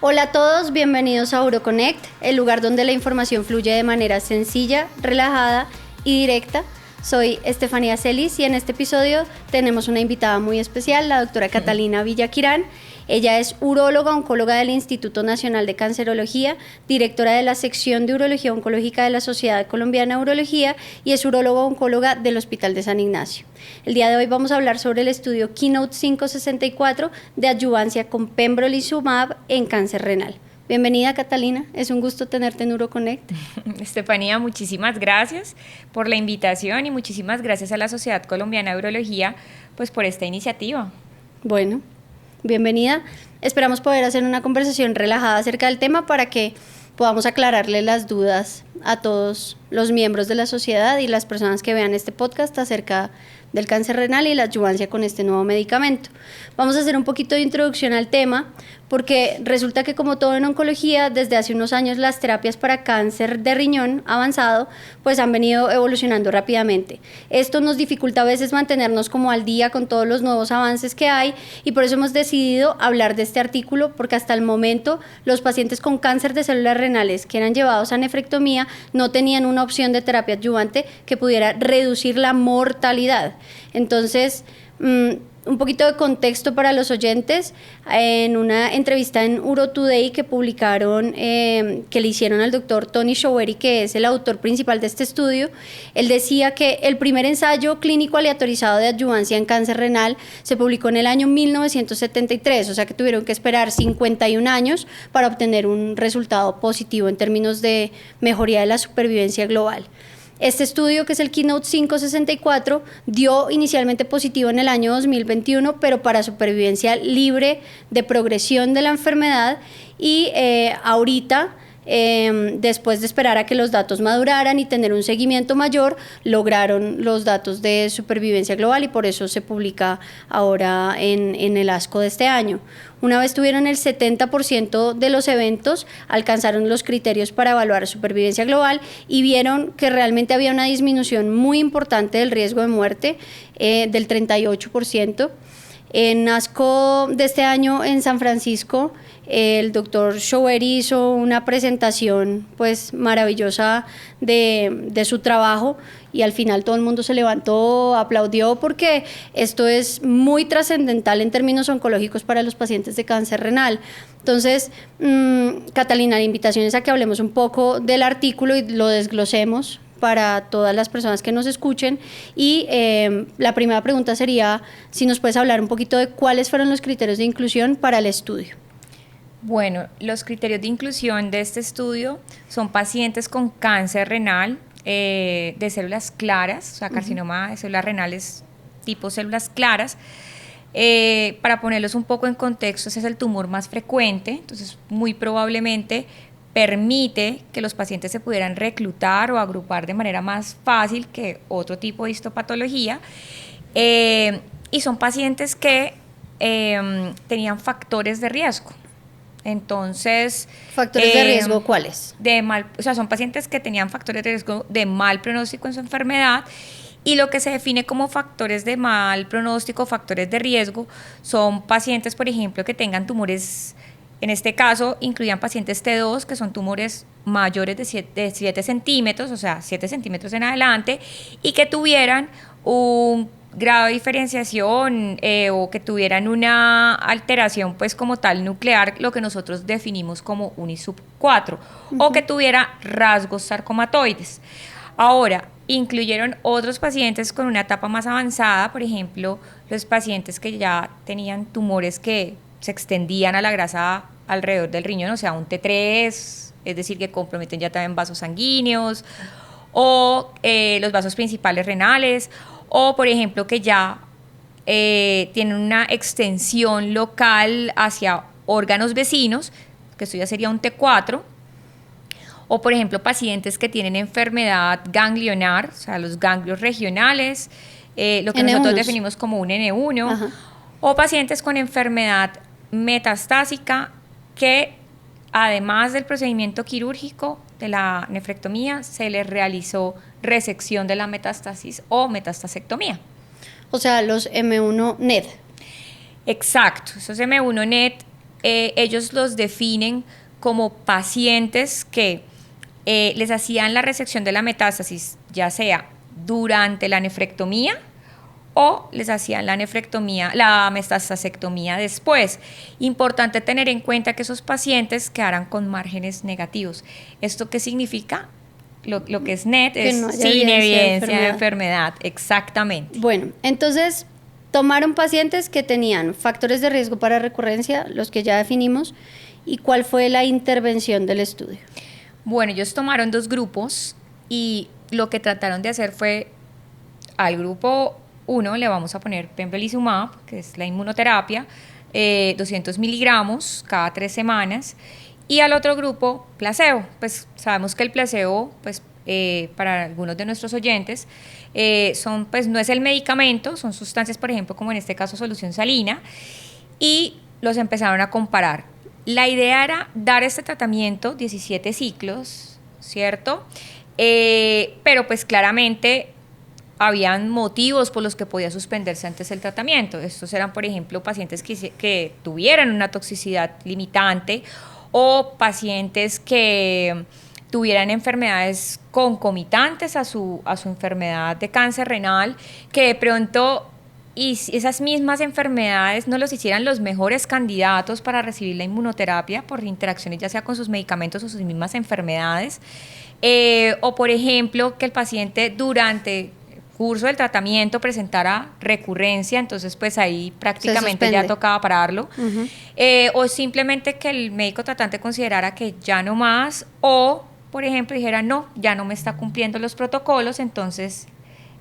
Hola a todos, bienvenidos a UroConnect, el lugar donde la información fluye de manera sencilla, relajada y directa. Soy Estefanía Celis y en este episodio tenemos una invitada muy especial, la doctora Catalina Villaquirán. Ella es uróloga oncóloga del Instituto Nacional de Cancerología, directora de la sección de Urología Oncológica de la Sociedad Colombiana de Urología y es uróloga oncóloga del Hospital de San Ignacio. El día de hoy vamos a hablar sobre el estudio Keynote 564 de adyuvancia con pembrolizumab en cáncer renal. Bienvenida, Catalina, es un gusto tenerte en UroConnect. Estefanía, muchísimas gracias por la invitación y muchísimas gracias a la Sociedad Colombiana de Urología pues, por esta iniciativa. Bueno, bienvenida. Esperamos poder hacer una conversación relajada acerca del tema para que podamos aclararle las dudas a todos los miembros de la sociedad y las personas que vean este podcast acerca del cáncer renal y la adyuvancia con este nuevo medicamento. Vamos a hacer un poquito de introducción al tema porque resulta que, como todo en oncología, desde hace unos años las terapias para cáncer de riñón avanzado pues han venido evolucionando rápidamente. Esto nos dificulta a veces mantenernos como al día con todos los nuevos avances que hay y por eso hemos decidido hablar de este artículo, porque hasta el momento los pacientes con cáncer de células renales que eran llevados a nefrectomía no tenían una opción de terapia adyuvante que pudiera reducir la mortalidad. Entonces, un poquito de contexto para los oyentes. En una entrevista en Uro Today que publicaron, que le hicieron al doctor Tony Showery, que es el autor principal de este estudio, él decía que el primer ensayo clínico aleatorizado de adyuvancia en cáncer renal se publicó en el año 1973, o sea que tuvieron que esperar 51 años para obtener un resultado positivo en términos de mejoría de la supervivencia global. Este estudio, que es el Keynote 564, dio inicialmente positivo en el año 2021, pero para supervivencia libre de progresión de la enfermedad y ahorita, después de esperar a que los datos maduraran y tener un seguimiento mayor, lograron los datos de supervivencia global y por eso se publica ahora en el ASCO de este año. Una vez tuvieron el 70% de los eventos, alcanzaron los criterios para evaluar supervivencia global y vieron que realmente había una disminución muy importante del riesgo de muerte, del 38%. En ASCO de este año en San Francisco, el doctor Showery hizo una presentación pues maravillosa de su trabajo y al final todo el mundo se levantó, aplaudió, porque esto es muy trascendental en términos oncológicos para los pacientes de cáncer renal. Entonces, Catalina, la invitación es a que hablemos un poco del artículo y lo desglosemos para todas las personas que nos escuchen y la primera pregunta sería si nos puedes hablar un poquito de cuáles fueron los criterios de inclusión para el estudio. Bueno, los criterios de inclusión de este estudio son pacientes con cáncer renal de células claras, o sea, carcinoma de células renales tipo células claras. Para ponerlos un poco en contexto, ese es el tumor más frecuente, entonces muy probablemente permite que los pacientes se pudieran reclutar o agrupar de manera más fácil que otro tipo de histopatología, y son pacientes que tenían factores de riesgo. Entonces, ¿factores de riesgo cuáles? Son pacientes que tenían factores de riesgo de mal pronóstico en su enfermedad, y lo que se define como factores de mal pronóstico, factores de riesgo, son pacientes, por ejemplo, que tengan tumores. En este caso, incluían pacientes T2, que son tumores mayores de 7 centímetros, o sea, 7 centímetros en adelante, y que tuvieran un grado de diferenciación o que tuvieran una alteración, pues como tal, nuclear, lo que nosotros definimos como UNISUB4, o que tuviera rasgos sarcomatoides. Ahora, incluyeron otros pacientes con una etapa más avanzada, por ejemplo, los pacientes que ya tenían tumores que se extendían a la grasa alrededor del riñón, o sea, un T3, es decir, que comprometen ya también vasos sanguíneos, o los vasos principales renales, o por ejemplo que ya tienen una extensión local hacia órganos vecinos, que esto ya sería un T4, o por ejemplo pacientes que tienen enfermedad ganglionar, o sea, los ganglios regionales, lo que N1s. nosotros definimos como un N1, Ajá. o pacientes con enfermedad metastásica que, además del procedimiento quirúrgico de la nefrectomía, se les realizó resección de la metástasis o metastasectomía. O sea, los M1 NET. Exacto, esos M1 NET ellos los definen como pacientes que les hacían la resección de la metástasis, ya sea durante la nefrectomía o les hacían la metastasectomía después. Importante tener en cuenta que esos pacientes quedaran con márgenes negativos. ¿Esto qué significa? Lo que es NET que es no haya sin evidencia de enfermedad. enfermedad, exactamente. Bueno, entonces tomaron pacientes que tenían factores de riesgo para recurrencia, los que ya definimos, y cuál fue la intervención del estudio. Bueno, ellos tomaron 2 grupos y lo que trataron de hacer fue al grupo 1 le vamos a poner pembrolizumab, que es la inmunoterapia, 200 miligramos cada 3 semanas, y al otro grupo placebo. Pues sabemos que el placebo, pues para algunos de nuestros oyentes, pues no es el medicamento, son sustancias, por ejemplo, como en este caso solución salina, y los empezaron a comparar. La idea era dar este tratamiento 17 ciclos, ¿cierto? Pero pues claramente habían motivos por los que podía suspenderse antes el tratamiento. Estos eran, por ejemplo, pacientes que tuvieran una toxicidad limitante o pacientes que tuvieran enfermedades concomitantes a su enfermedad de cáncer renal, que de pronto y esas mismas enfermedades no los hicieran los mejores candidatos para recibir la inmunoterapia por interacciones ya sea con sus medicamentos o sus mismas enfermedades, o por ejemplo que el paciente durante el curso del tratamiento presentara recurrencia, entonces pues ahí prácticamente ya tocaba pararlo, o simplemente que el médico tratante considerara que ya no más, o por ejemplo dijera no, ya no me está cumpliendo los protocolos, entonces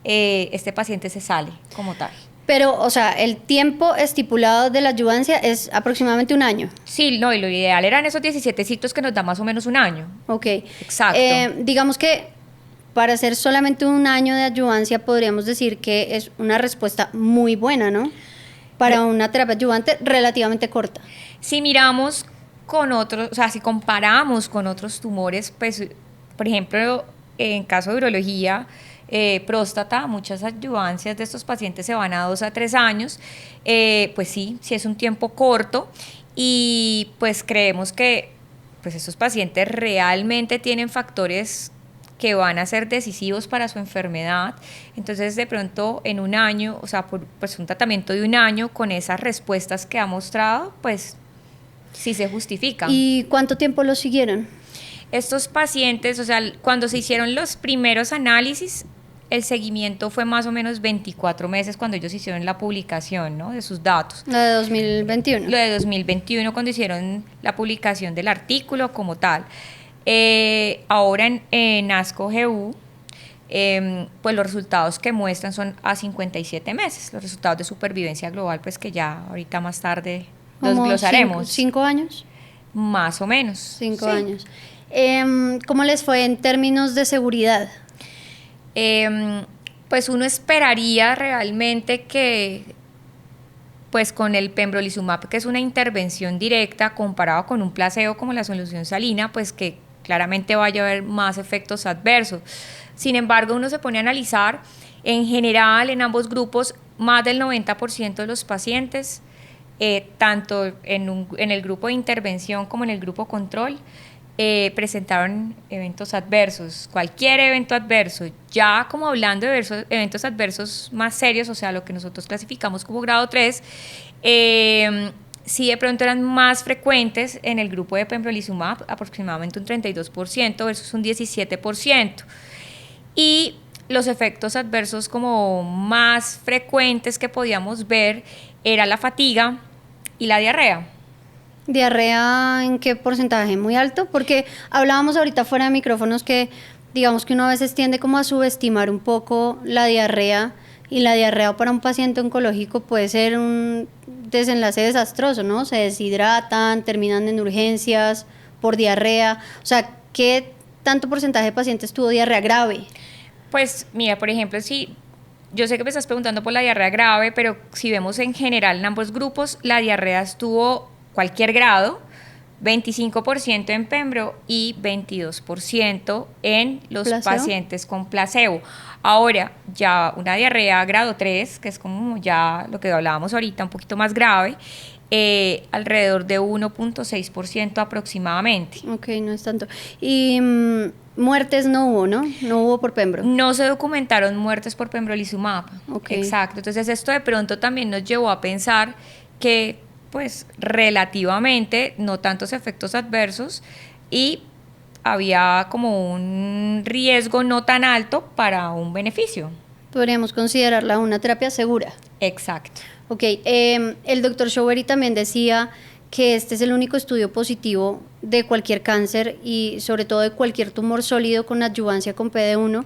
este paciente se sale como tal. Pero, o sea, el tiempo estipulado de la adyuvancia es aproximadamente 1 año. Sí, no, y lo ideal eran esos 17 ciclos que nos da más o menos 1 año. Ok. Exacto. Digamos que para hacer solamente 1 año de adyuvancia podríamos decir que es una respuesta muy buena, ¿no? Para una terapia adyuvante relativamente corta. Si miramos con otros, o sea, si comparamos con otros tumores, pues, por ejemplo, en caso de urología, próstata, muchas adyuvancias de estos pacientes se van a 2 a 3 años, pues sí es un tiempo corto y pues creemos que pues estos pacientes realmente tienen factores que van a ser decisivos para su enfermedad, entonces de pronto en 1 año, o sea, pues un tratamiento de 1 año con esas respuestas que ha mostrado, pues sí se justifica. ¿Y cuánto tiempo lo siguieron? Estos pacientes, o sea, cuando se hicieron los primeros análisis, el seguimiento fue más o menos 24 meses cuando ellos hicieron la publicación, ¿no?, de sus datos. Lo de 2021. Lo de 2021 cuando hicieron la publicación del artículo como tal. Ahora en ASCO-GU, pues los resultados que muestran son a 57 meses, los resultados de supervivencia global, pues que ya ahorita más tarde los glosaremos. 5 años. Más o menos. 5 años. ¿Cómo les fue en términos de seguridad? Pues uno esperaría realmente que pues con el pembrolizumab, que es una intervención directa comparado con un placebo como la solución salina, pues que claramente vaya a haber más efectos adversos. Sin embargo, uno se pone a analizar, en general en ambos grupos, más del 90% de los pacientes, tanto en el grupo de intervención como en el grupo control, presentaron eventos adversos, cualquier evento adverso. Ya como hablando de eventos adversos más serios, o sea, lo que nosotros clasificamos como grado 3, sí de pronto eran más frecuentes en el grupo de pembrolizumab, aproximadamente un 32% versus un 17%. Y los efectos adversos como más frecuentes que podíamos ver era la fatiga y la diarrea. ¿Diarrea en qué porcentaje? ¿Muy alto? Porque hablábamos ahorita fuera de micrófonos que digamos que uno a veces tiende como a subestimar un poco la diarrea, y la diarrea para un paciente oncológico puede ser un desenlace desastroso, ¿no? Se deshidratan, terminan en urgencias por diarrea. O sea, ¿qué tanto porcentaje de pacientes tuvo diarrea grave? Pues mira, por ejemplo, si yo sé que me estás preguntando por la diarrea grave, pero si vemos en general en ambos grupos, la diarrea estuvo cualquier grado, 25% en pembro y 22% en los pacientes con placebo. Ahora, ya una diarrea grado 3, que es como ya lo que hablábamos ahorita, un poquito más grave, alrededor de 1.6% aproximadamente. Ok, no es tanto. Y muertes no hubo, ¿no? No hubo por Pembro. No se documentaron muertes por pembrolizumab. Ok. Exacto. Entonces esto de pronto también nos llevó a pensar que, pues, relativamente no tantos efectos adversos y había como un riesgo no tan alto para un beneficio. Podríamos considerarla una terapia segura. Exacto. Ok, el doctor Showery también decía que este es el único estudio positivo de cualquier cáncer y sobre todo de cualquier tumor sólido con adyuvancia con PD-1.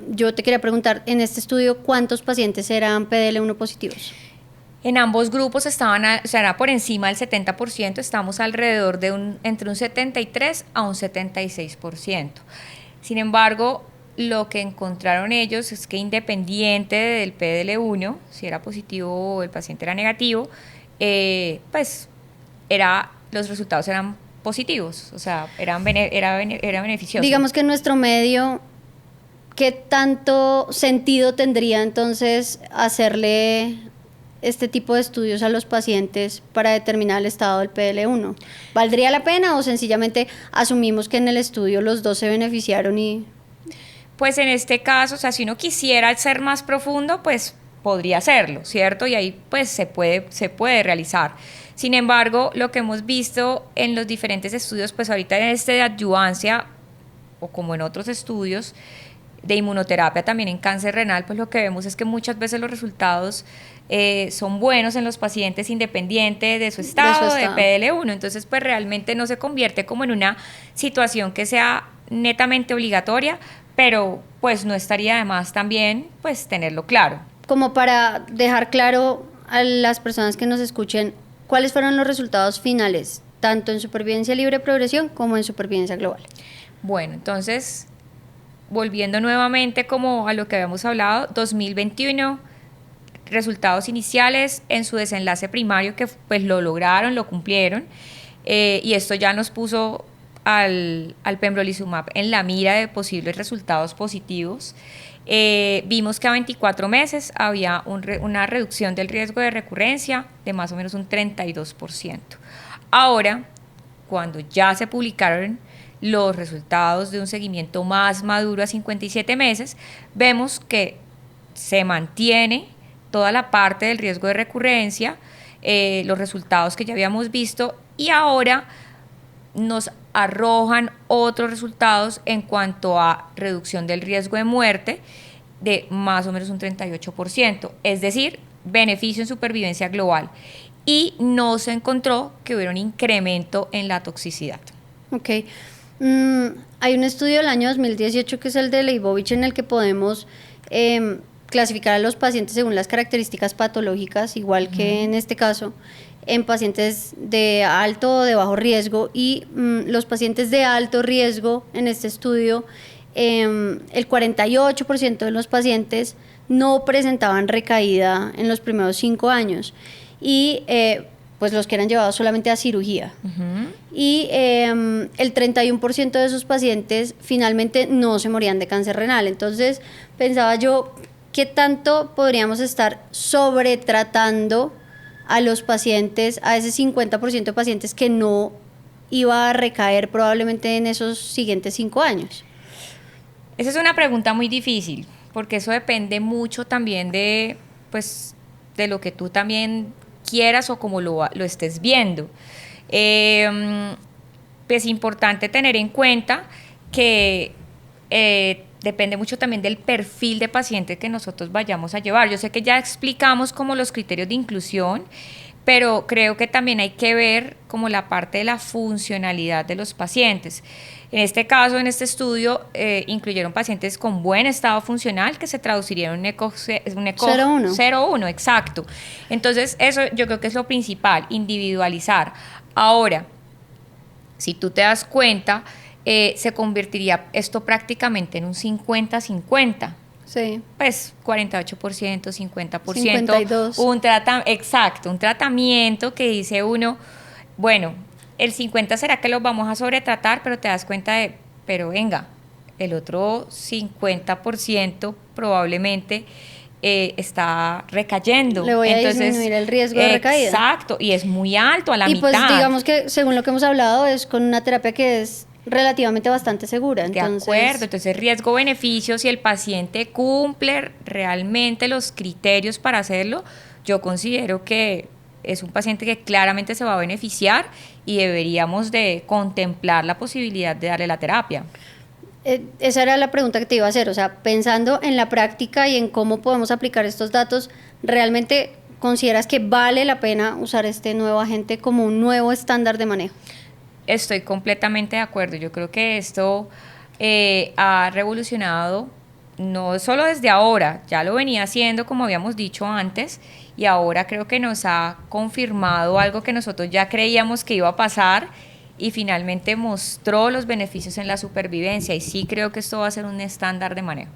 Yo te quería preguntar, en este estudio, ¿cuántos pacientes eran PDL1 positivos? En ambos grupos estaban, o sea, era por encima del 70%, estamos alrededor de entre un 73 a un 76%. Sin embargo, lo que encontraron ellos es que independiente del PDL1, si era positivo o el paciente era negativo, pues los resultados eran positivos, o sea, era beneficioso. Digamos que en nuestro medio, ¿qué tanto sentido tendría entonces hacerle este tipo de estudios a los pacientes para determinar el estado del PDL1? ¿Valdría la pena o sencillamente asumimos que en el estudio los dos se beneficiaron y...? Pues en este caso, o sea, si uno quisiera ser más profundo, pues podría hacerlo, ¿cierto? Y ahí pues se puede realizar. Sin embargo, lo que hemos visto en los diferentes estudios, pues ahorita en este de adyuvancia, o como en otros estudios de inmunoterapia también en cáncer renal, pues lo que vemos es que muchas veces los resultados son buenos en los pacientes independiente de su estado de PDL1. Entonces, pues realmente no se convierte como en una situación que sea netamente obligatoria, pero pues no estaría de más también pues tenerlo claro. Como para dejar claro a las personas que nos escuchen, ¿cuáles fueron los resultados finales, tanto en supervivencia libre de progresión como en supervivencia global? Bueno, entonces, volviendo nuevamente como a lo que habíamos hablado, 2021, resultados iniciales en su desenlace primario que pues lo lograron, lo cumplieron, y esto ya nos puso al pembrolizumab en la mira de posibles resultados positivos. Vimos que a 24 meses había una reducción del riesgo de recurrencia de más o menos un 32%. Ahora, cuando ya se publicaron los resultados de un seguimiento más maduro a 57 meses, vemos que se mantiene toda la parte del riesgo de recurrencia, los resultados que ya habíamos visto, y ahora nos arrojan otros resultados en cuanto a reducción del riesgo de muerte de más o menos un 38%, es decir, beneficio en supervivencia global, y no se encontró que hubiera un incremento en la toxicidad. Ok. Hay un estudio del año 2018 que es el de Leibovich en el que podemos clasificar a los pacientes según las características patológicas, igual que en este caso, en pacientes de alto o de bajo riesgo, y los pacientes de alto riesgo en este estudio, el 48% de los pacientes no presentaban recaída en los primeros 5 años y pues los que eran llevados solamente a cirugía. Y el 31% de esos pacientes finalmente no se morían de cáncer renal. Entonces pensaba yo, ¿qué tanto podríamos estar sobretratando a los pacientes, a ese 50% de pacientes que no iba a recaer probablemente en esos siguientes 5 años? Esa es una pregunta muy difícil, porque eso depende mucho también de, pues, de lo que tú también quieras o como lo estés viendo. Es importante tener en cuenta que depende mucho también del perfil de paciente que nosotros vayamos a llevar. Yo sé que ya explicamos como los criterios de inclusión, pero creo que también hay que ver como la parte de la funcionalidad de los pacientes. En este caso, en este estudio, incluyeron pacientes con buen estado funcional que se traducirían en un ECOG 0,1, exacto. Entonces, eso yo creo que es lo principal, individualizar. Ahora, si tú te das cuenta, se convertiría esto prácticamente en un 50-50. Sí. Pues 48%, 50%. 52%. Exacto, un tratamiento que dice uno, bueno, el 50% será que los vamos a sobretratar, pero te das cuenta pero venga, el otro 50% probablemente está recayendo. Le voy a disminuir el riesgo de recaída. Exacto, y es muy alto, a la mitad. Y pues digamos que según lo que hemos hablado es con una terapia que es relativamente bastante segura. Entonces, de acuerdo, entonces riesgo-beneficio, si el paciente cumple realmente los criterios para hacerlo, yo considero que es un paciente que claramente se va a beneficiar y deberíamos de contemplar la posibilidad de darle la terapia. Esa era la pregunta que te iba a hacer, o sea, pensando en la práctica y en cómo podemos aplicar estos datos, ¿realmente consideras que vale la pena usar este nuevo agente como un nuevo estándar de manejo? Estoy completamente de acuerdo, yo creo que esto ha revolucionado, no solo desde ahora, ya lo venía haciendo como habíamos dicho antes, y ahora creo que nos ha confirmado algo que nosotros ya creíamos que iba a pasar, y finalmente mostró los beneficios en la supervivencia, y sí creo que esto va a ser un estándar de manejo.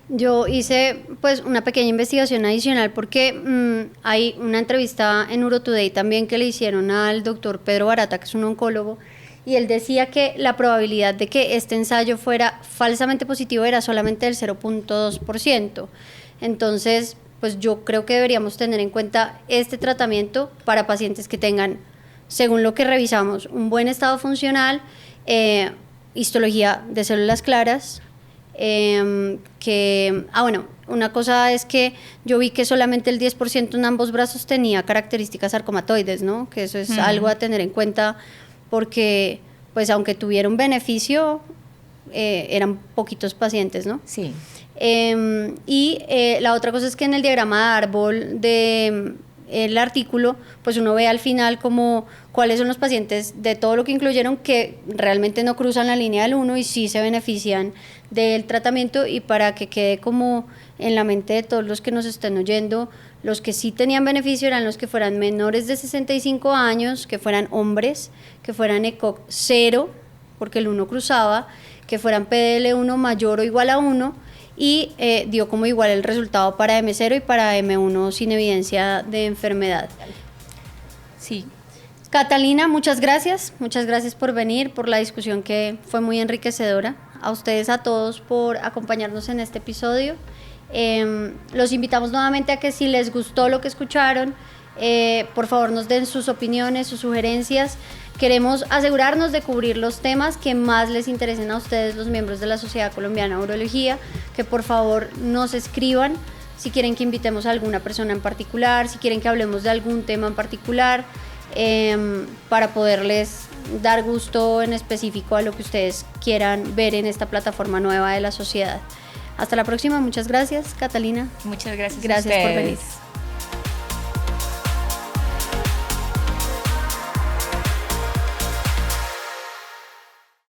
Yo hice pues una pequeña investigación adicional porque hay una entrevista en UroToday también que le hicieron al doctor Pedro Barata, que es un oncólogo, y él decía que la probabilidad de que este ensayo fuera falsamente positivo era solamente del 0.2%. Entonces, pues yo creo que deberíamos tener en cuenta este tratamiento para pacientes que tengan, según lo que revisamos, un buen estado funcional, histología de células claras, bueno, una cosa es que yo vi que solamente el 10% en ambos brazos tenía características sarcomatoides, ¿no? Que eso es algo a tener en cuenta porque, pues, aunque tuviera un beneficio, eran poquitos pacientes, ¿no? Sí. La otra cosa es que en el diagrama de árbol el artículo, pues uno ve al final como cuáles son los pacientes de todo lo que incluyeron que realmente no cruzan la línea del 1 y sí se benefician del tratamiento, y para que quede como en la mente de todos los que nos estén oyendo, los que sí tenían beneficio eran los que fueran menores de 65 años, que fueran hombres, que fueran ECOG 0, porque el 1 cruzaba, que fueran PDL1 mayor o igual a 1, y dio como igual el resultado para M0 y para M1 sin evidencia de enfermedad. Sí. Catalina, muchas gracias por venir, por la discusión que fue muy enriquecedora. A ustedes, a todos, por acompañarnos en este episodio. Los invitamos nuevamente a que si les gustó lo que escucharon, por favor nos den sus opiniones, sus sugerencias. Queremos asegurarnos de cubrir los temas que más les interesen a ustedes, los miembros de la Sociedad Colombiana de Urología, que por favor nos escriban si quieren que invitemos a alguna persona en particular, si quieren que hablemos de algún tema en particular, para poderles dar gusto en específico a lo que ustedes quieran ver en esta plataforma nueva de la sociedad. Hasta la próxima, muchas gracias, Catalina. Muchas gracias. Gracias por venir.